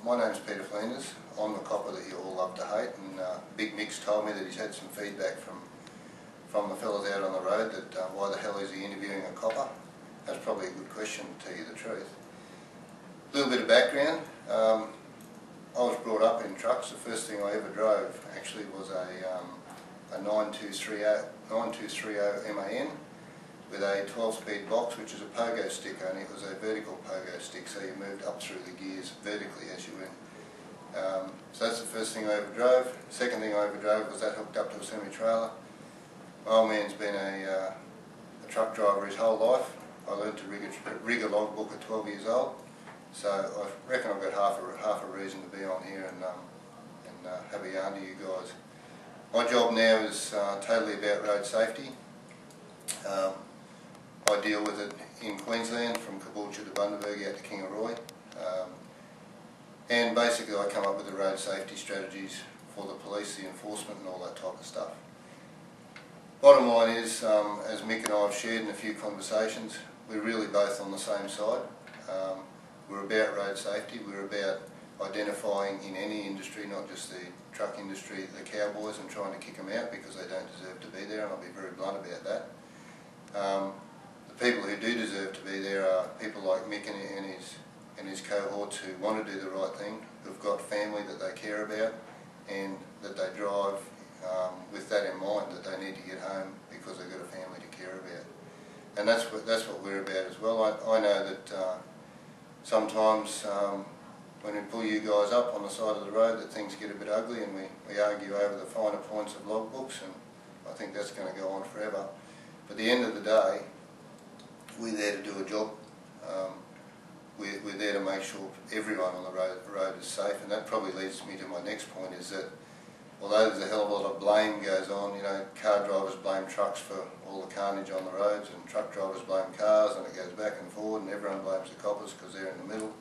My name's Peter Flanders. I'm the copper that you all love to hate, and Big Mick's told me that he's had some feedback from the fellas out on the road that why the hell is he interviewing a copper? That's probably a good question, to tell you the truth. A little bit of background. I was brought up in trucks. The first thing I ever drove actually was a 9230 MAN with a 12-speed box, which is a pogo stick, only it was a vertical pogo stick, so you moved up through the gears vertically as you went. So that's the first thing I ever drove. The second thing I ever drove was that hooked up to a semi-trailer. My old man's been a truck driver his whole life. I learned to rig a logbook at 12 years old, so I reckon I've got half a reason to be on here and have a yarn to you guys. My job now is totally about road safety. I deal with it in Queensland, from Caboolture to Bundaberg out to Kingaroy, and basically I come up with the road safety strategies for the police, the enforcement and all that type of stuff. Bottom line is, as Mick and I have shared in a few conversations, we're really both on the same side. We're about road safety, we're about identifying in any industry, not just the truck industry, the cowboys and trying to kick them out because they don't deserve to be there, and I'll be very blunt about that. The people who do deserve to be there are people like Mick and his cohorts who want to do the right thing, who've got family that they care about, and that they drive with that in mind, that they need to get home because they've got a family to care about. And that's what we're about as well. I know that sometimes when we pull you guys up on the side of the road, that things get a bit ugly and we argue over the finer points of logbooks, and I think that's going to go on forever. But at the end of the day, we're there to do a job. We're there to make sure everyone on the road is safe, and that probably leads me to my next point, is that although there's a hell of a lot of blame goes on, you know, car drivers blame trucks for all the carnage on the roads, and truck drivers blame cars, and it goes back and forward, and everyone blames the coppers because they're in the middle.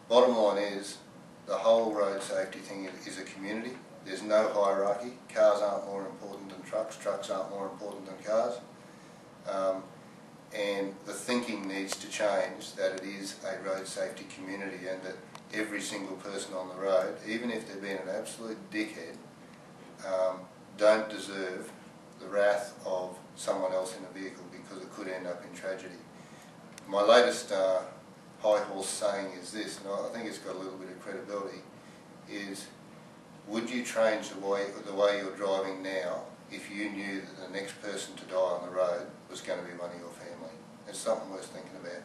Bottom line is, the whole road safety thing is a community. There's no hierarchy. Cars aren't more important than trucks, trucks aren't more important than cars. And the thinking needs to change, that it is a road safety community, and that every single person on the road, even if they've been an absolute dickhead, don't deserve the wrath of someone else in a vehicle, because it could end up in tragedy. My latest high horse saying is this, and I think it's got a little bit of credibility, is would you change the way you're driving now if you knew that the next person to die on the road was going to be one of your family? It's something worth thinking about.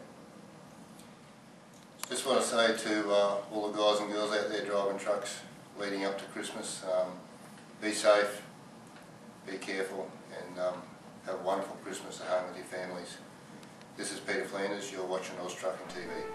Just want to say to all the guys and girls out there driving trucks leading up to Christmas, be safe, be careful, and have a wonderful Christmas at home with your families. This is Peter Flanders, you're watching Oztruckintv.